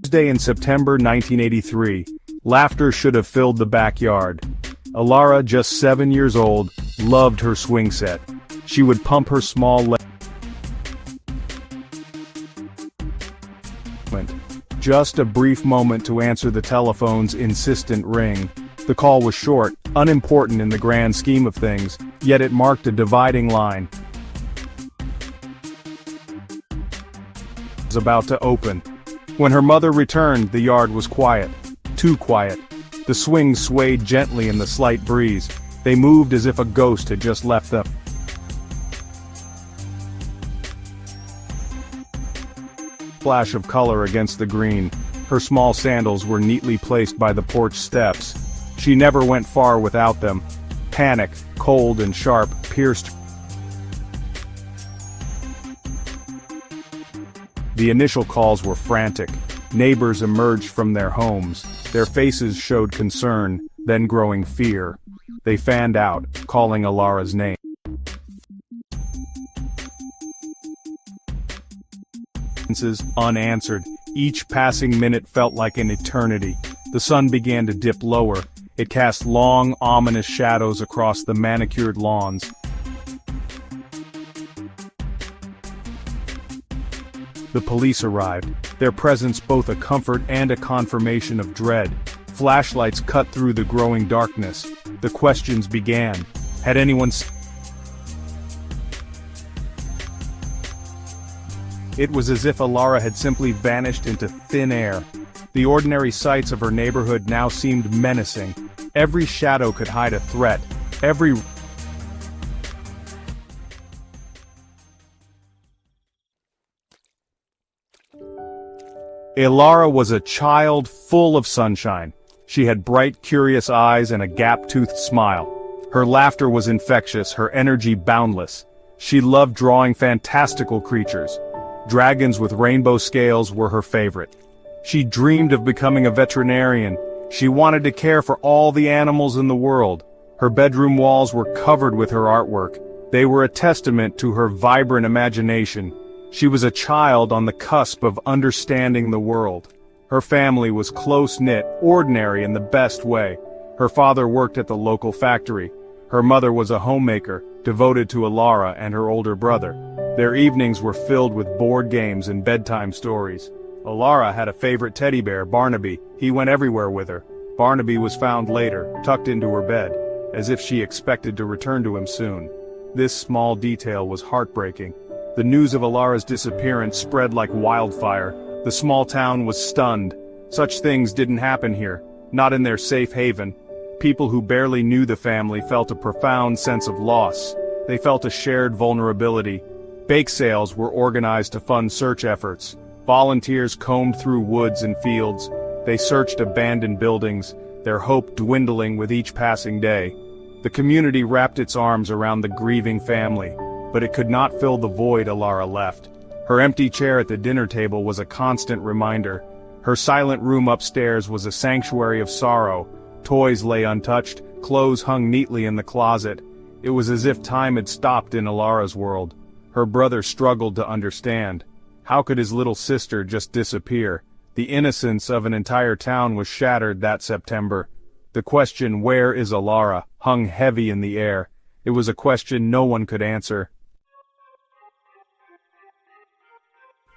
Tuesday in September 1983. Laughter should have filled the backyard. Alara, just 7 years old, loved her swing set. She would pump her small leg. Just a brief moment to answer the telephone's insistent ring. The call was short, unimportant in the grand scheme of things, yet it marked a dividing line. Was about to open. When her mother returned, the yard was quiet. Too quiet. The swings swayed gently in the slight breeze. They moved as if a ghost had just left them. Flash of color against the green. Her small sandals were neatly placed by the porch steps. She never went far without them. Panic, cold and sharp, pierced. The initial calls were frantic. Neighbors emerged from their homes. Their faces showed concern, then growing fear. They fanned out, calling Alara's name. Unanswered. Each passing minute felt like an eternity. The sun began to dip lower. It cast long, ominous shadows across the manicured lawns. The police arrived, their presence both a comfort and a confirmation of dread. Flashlights cut through the growing darkness. The questions began. Had anyone seen? It was as if Alara had simply vanished into thin air. The ordinary sights of her neighborhood now seemed menacing. Every shadow could hide a threat. Alara was a child full of sunshine. She had bright, curious eyes and a gap-toothed smile. Her laughter was infectious, her energy boundless. She loved drawing fantastical creatures. Dragons with rainbow scales were her favorite. She dreamed of becoming a veterinarian. She wanted to care for all the animals in the world. Her bedroom walls were covered with her artwork. They were a testament to her vibrant imagination. She was a child on the cusp of understanding the world. Her family was close-knit, ordinary in the best way. Her father worked at the local factory. Her mother was a homemaker, devoted to Alara and her older brother. Their evenings were filled with board games and bedtime stories. Alara had a favorite teddy bear, Barnaby. He went everywhere with her. Barnaby was found later, tucked into her bed, as if she expected to return to him soon. This small detail was heartbreaking. The news of Alara's disappearance spread like wildfire. The small town was stunned. Such things didn't happen here, not in their safe haven. People who barely knew the family felt a profound sense of loss. They felt a shared vulnerability. Bake sales were organized to fund search efforts. Volunteers combed through woods and fields. They searched abandoned buildings, their hope dwindling with each passing day. The community wrapped its arms around the grieving family, but it could not fill the void Alara left. Her empty chair at the dinner table was a constant reminder. Her silent room upstairs was a sanctuary of sorrow. Toys lay untouched, clothes hung neatly in the closet. It was as if time had stopped in Alara's world. Her brother struggled to understand. How could his little sister just disappear? The innocence of an entire town was shattered that September. The question, "Where is Alara?" hung heavy in the air. It was a question no one could answer.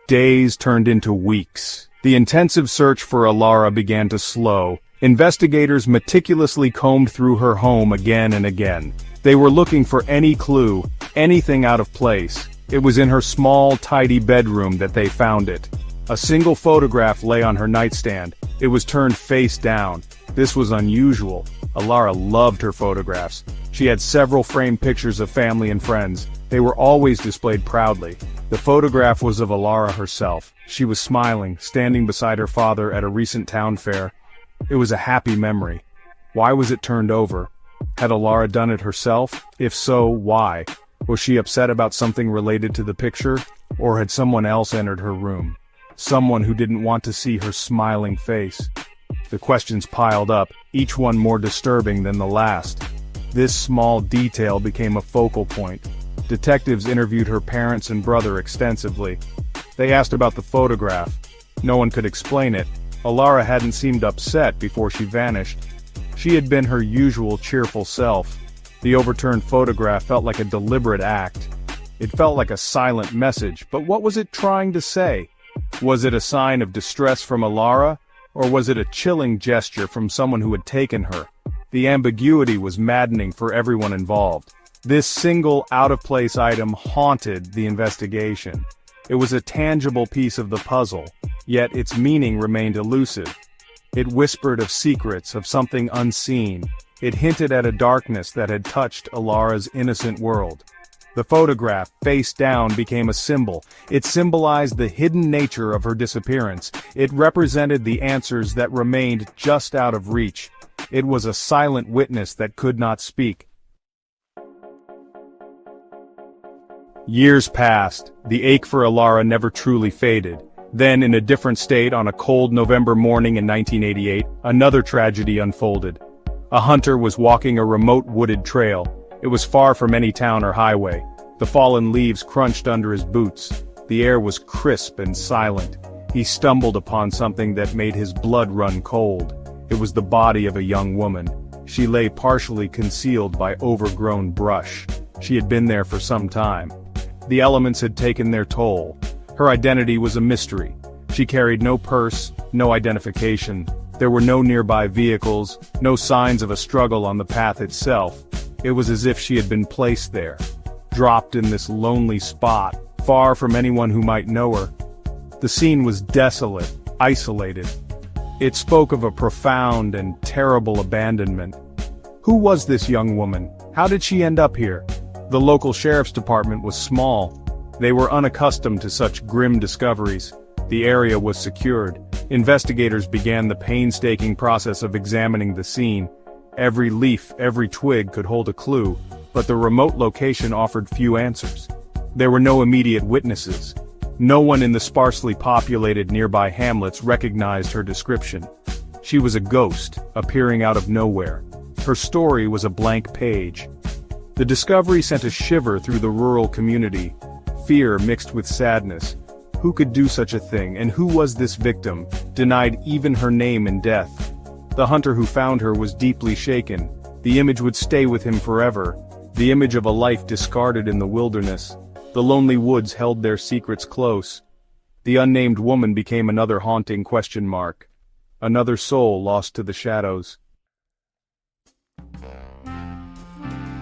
Days turned into weeks. The intensive search for Alara began to slow. Investigators meticulously combed through her home again and again. They were looking for any clue, anything out of place. It was in her small, tidy bedroom that they found it. A single photograph lay on her nightstand. It was turned face down. This was unusual. Alara loved her photographs. She had several framed pictures of family and friends. They were always displayed proudly. The photograph was of Alara herself. She was smiling, standing beside her father at a recent town fair. It was a happy memory. Why was it turned over? Had Alara done it herself? If so, why? Was she upset about something related to the picture? Or had someone else entered her room? Someone who didn't want to see her smiling face. The questions piled up, each one more disturbing than the last. This small detail became a focal point. Detectives interviewed her parents and brother extensively. They asked about the photograph. No one could explain it. Alara hadn't seemed upset before she vanished. She had been her usual cheerful self. The overturned photograph felt like a deliberate act. It felt like a silent message, but what was it trying to say? Was it a sign of distress from Alara, or was it a chilling gesture from someone who had taken her? The ambiguity was maddening for everyone involved. This single out-of-place item haunted the investigation. It was a tangible piece of the puzzle, yet its meaning remained elusive. It whispered of secrets, of something unseen. It hinted at a darkness that had touched Alara's innocent world. The photograph, face down, became a symbol. It symbolized the hidden nature of her disappearance. It represented the answers that remained just out of reach. It was a silent witness that could not speak. Years passed. The ache for Alara never truly faded. Then, in a different state, on a cold November morning in 1988, another tragedy unfolded. A hunter was walking a remote wooded trail. It was far from any town or highway. The fallen leaves crunched under his boots. The air was crisp and silent. He stumbled upon something that made his blood run cold. It was the body of a young woman. She lay partially concealed by overgrown brush. She had been there for some time. The elements had taken their toll. Her identity was a mystery. She carried no purse, no identification. There were no nearby vehicles, no signs of a struggle on the path itself. It was as if she had been placed there, dropped in this lonely spot, far from anyone who might know her. The scene was desolate, isolated. It spoke of a profound and terrible abandonment. Who was this young woman? How did she end up here? The local sheriff's department was small. They were unaccustomed to such grim discoveries. The area was secured. Investigators began the painstaking process of examining the scene. Every leaf, every twig could hold a clue, but the remote location offered few answers. There were no immediate witnesses. No one in the sparsely populated nearby hamlets recognized her description. She was a ghost, appearing out of nowhere. Her story was a blank page. The discovery sent a shiver through the rural community. Fear mixed with sadness. Who could do such a thing, and who was this victim, denied even her name in death? The hunter who found her was deeply shaken. The image would stay with him forever. The image of a life discarded in the wilderness. The lonely woods held their secrets close. The unnamed woman became another haunting question mark. Another soul lost to the shadows.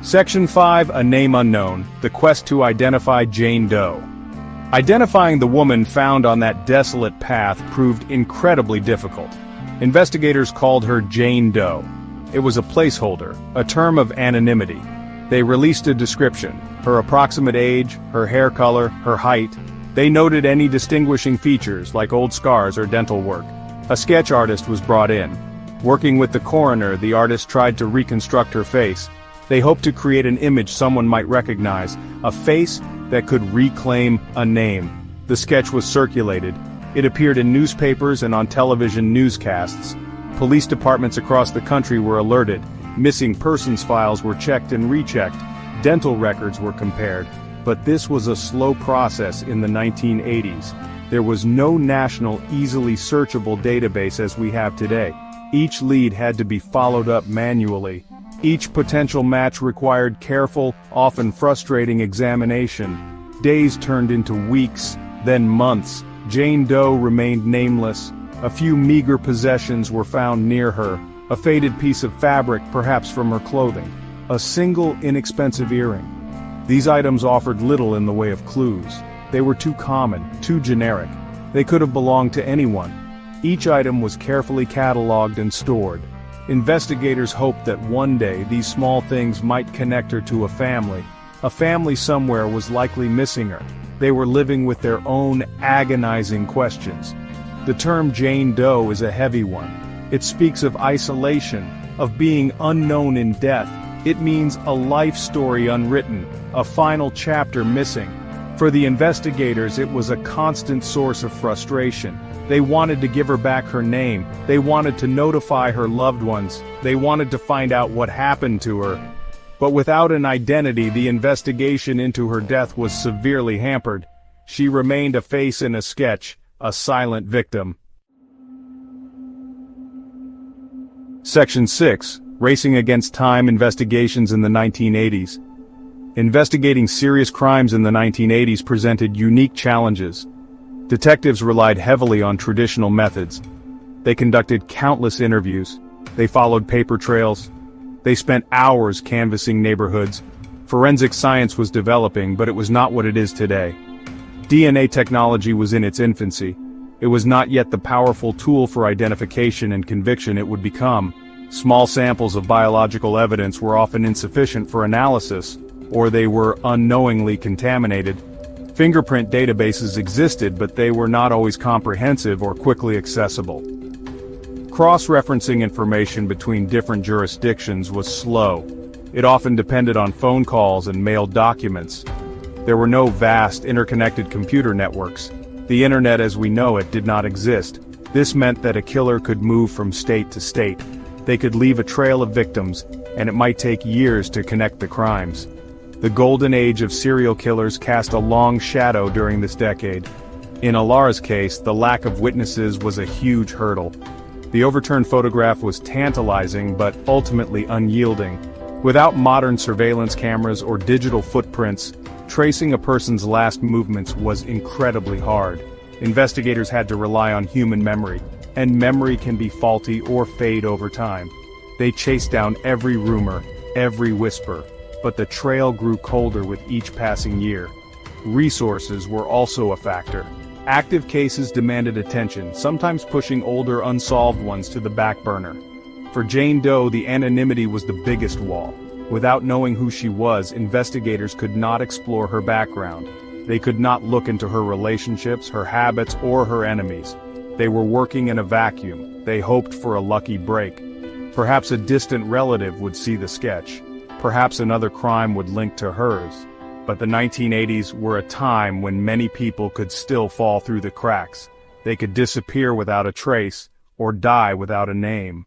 Section 5, A Name Unknown, The Quest to Identify Jane Doe. Identifying the woman found on that desolate path proved incredibly difficult. Investigators called her Jane Doe. It was a placeholder, a term of anonymity. They released a description, her approximate age, her hair color, her height. They noted any distinguishing features like old scars or dental work. A sketch artist was brought in. Working with the coroner, the artist tried to reconstruct her face. They hoped to create an image someone might recognize, a face that could reclaim a name. The sketch was circulated. It appeared in newspapers and on television newscasts. Police departments across the country were alerted. Missing persons files were checked and rechecked. Dental records were compared. But this was a slow process in the 1980s. There was no national, easily searchable database as we have today. Each lead had to be followed up manually. Each potential match required careful, often frustrating examination. Days turned into weeks, then months. Jane Doe remained nameless. A few meager possessions were found near her. A faded piece of fabric, perhaps from her clothing. A single inexpensive earring. These items offered little in the way of clues. They were too common, too generic. They could have belonged to anyone. Each item was carefully cataloged and stored. Investigators hoped that one day these small things might connect her to a family. A family somewhere was likely missing her. They were living with their own agonizing questions. The term Jane Doe is a heavy one. It speaks of isolation, of being unknown in death. It means a life story unwritten, a final chapter missing. For the investigators, it was a constant source of frustration. They wanted to give her back her name. They wanted to notify her loved ones. They wanted to find out what happened to her. But without an identity, the investigation into her death was severely hampered. She remained a face in a sketch, a silent victim. Section 6. Racing Against Time Investigations in the 1980s. Investigating serious crimes in the 1980s presented unique challenges. Detectives relied heavily on traditional methods. They conducted countless interviews. They followed paper trails. They spent hours canvassing neighborhoods. Forensic science was developing, but it was not what it is today. DNA technology was in its infancy. It was not yet the powerful tool for identification and conviction it would become. Small samples of biological evidence were often insufficient for analysis, or they were unknowingly contaminated. Fingerprint databases existed, but they were not always comprehensive or quickly accessible. Cross-referencing information between different jurisdictions was slow. It often depended on phone calls and mailed documents. There were no vast, interconnected computer networks. The internet as we know it did not exist. This meant that a killer could move from state to state. They could leave a trail of victims, and it might take years to connect the crimes. The golden age of serial killers cast a long shadow during this decade. In Alara's case, the lack of witnesses was a huge hurdle. The overturned photograph was tantalizing but ultimately unyielding. Without modern surveillance cameras or digital footprints, tracing a person's last movements was incredibly hard. Investigators had to rely on human memory, and memory can be faulty or fade over time. They chased down every rumor, every whisper, but the trail grew colder with each passing year. Resources were also a factor. Active cases demanded attention, sometimes pushing older unsolved ones to the back burner. For Jane Doe, the anonymity was the biggest wall. Without knowing who she was, investigators could not explore her background. They could not look into her relationships, her habits, or her enemies. They were working in a vacuum. They hoped for a lucky break. Perhaps a distant relative would see the sketch. Perhaps another crime would link to hers. But the 1980s were a time when many people could still fall through the cracks. They could disappear without a trace, or die without a name.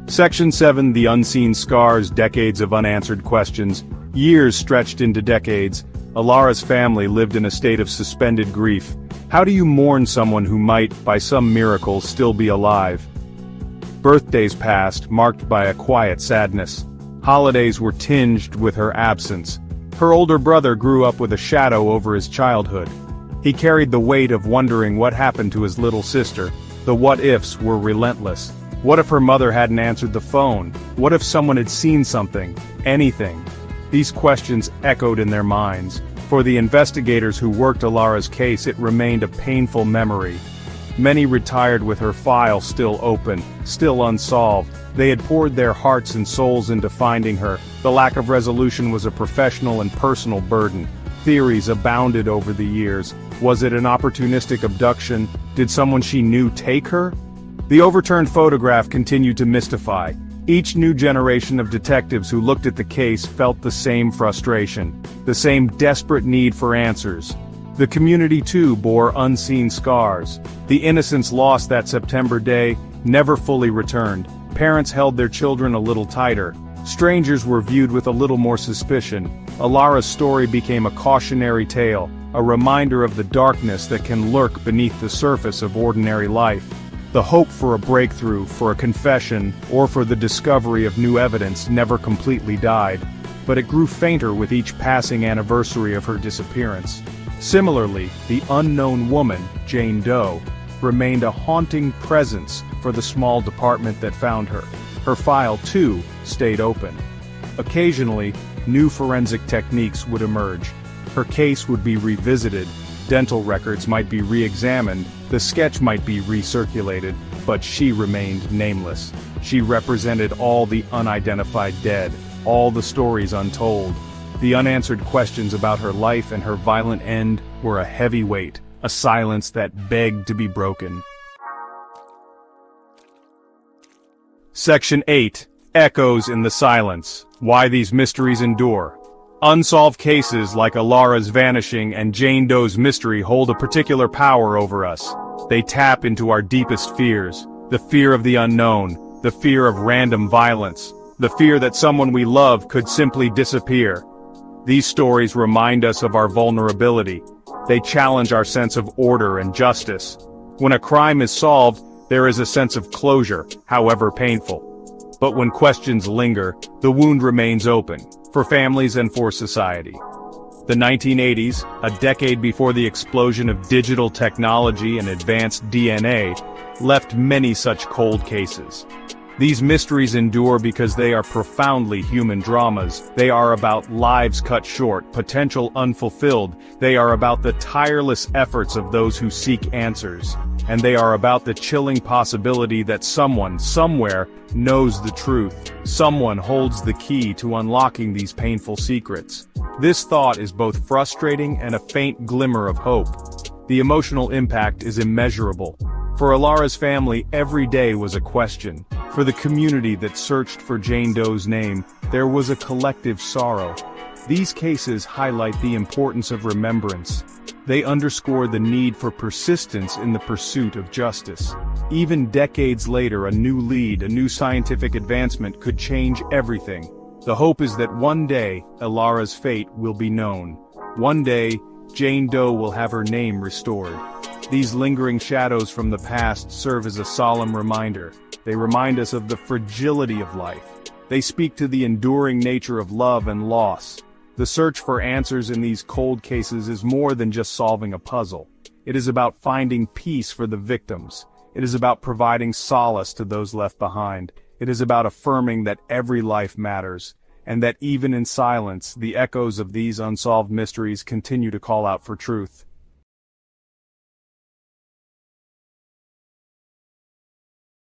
Section 7. The Unseen Scars. Decades of unanswered questions. Years stretched into decades. Alara's family lived in a state of suspended grief. How do you mourn someone who might, by some miracle, still be alive? Birthdays passed, marked by a quiet sadness. Holidays were tinged with her absence. Her older brother grew up with a shadow over his childhood. He carried the weight of wondering what happened to his little sister. The what-ifs were relentless. What if her mother hadn't answered the phone? What if someone had seen something? Anything? These questions echoed in their minds. For the investigators who worked Alara's case, it remained a painful memory. Many retired with her file still open, still unsolved. They had poured their hearts and souls into finding her. The lack of resolution was a professional and personal burden. Theories abounded over the years. Was it an opportunistic abduction? Did someone she knew take her? The overturned photograph continued to mystify. Each new generation of detectives who looked at the case felt the same frustration, the same desperate need for answers. The community too bore unseen scars. The innocence lost that September day never fully returned. Parents held their children a little tighter. Strangers were viewed with a little more suspicion. Alara's story became a cautionary tale, a reminder of the darkness that can lurk beneath the surface of ordinary life. The hope for a breakthrough, for a confession, or for the discovery of new evidence never completely died, but it grew fainter with each passing anniversary of her disappearance. Similarly, the unknown woman, Jane Doe, remained a haunting presence for the small department that found her. Her file, too, stayed open. Occasionally, new forensic techniques would emerge. Her case would be revisited, dental records might be re-examined, the sketch might be recirculated, but she remained nameless. She represented all the unidentified dead, all the stories untold. The unanswered questions about her life and her violent end were a heavy weight, a silence that begged to be broken. Section 8. Echoes in the Silence. Why these mysteries endure. Unsolved cases like Alara's vanishing and Jane Doe's mystery hold a particular power over us. They tap into our deepest fears. The fear of the unknown, the fear of random violence, the fear that someone we love could simply disappear. These stories remind us of our vulnerability. They challenge our sense of order and justice. When a crime is solved, There is a sense of closure, however painful. But when questions linger, the wound remains open, for families and for society. The 1980s, a decade before the explosion of digital technology and advanced DNA, left many such cold cases. These mysteries endure because they are profoundly human dramas. They are about lives cut short, potential unfulfilled. They are about the tireless efforts of those who seek answers. And they are about the chilling possibility that someone, somewhere, knows the truth. Someone holds the key to unlocking these painful secrets. This thought is both frustrating and a faint glimmer of hope. The emotional impact is immeasurable. For Alara's family, every day was a question. For the community that searched for Jane Doe's name, there was a collective sorrow. These cases highlight the importance of remembrance. They underscore the need for persistence in the pursuit of justice. Even decades later, a new lead, a new scientific advancement could change everything. The hope is that one day, Alara's fate will be known. One day, Jane Doe will have her name restored. These lingering shadows from the past serve as a solemn reminder. They remind us of the fragility of life. They speak to the enduring nature of love and loss. The search for answers in these cold cases is more than just solving a puzzle. It is about finding peace for the victims. It is about providing solace to those left behind. It is about affirming that every life matters, and that even in silence, the echoes of these unsolved mysteries continue to call out for truth.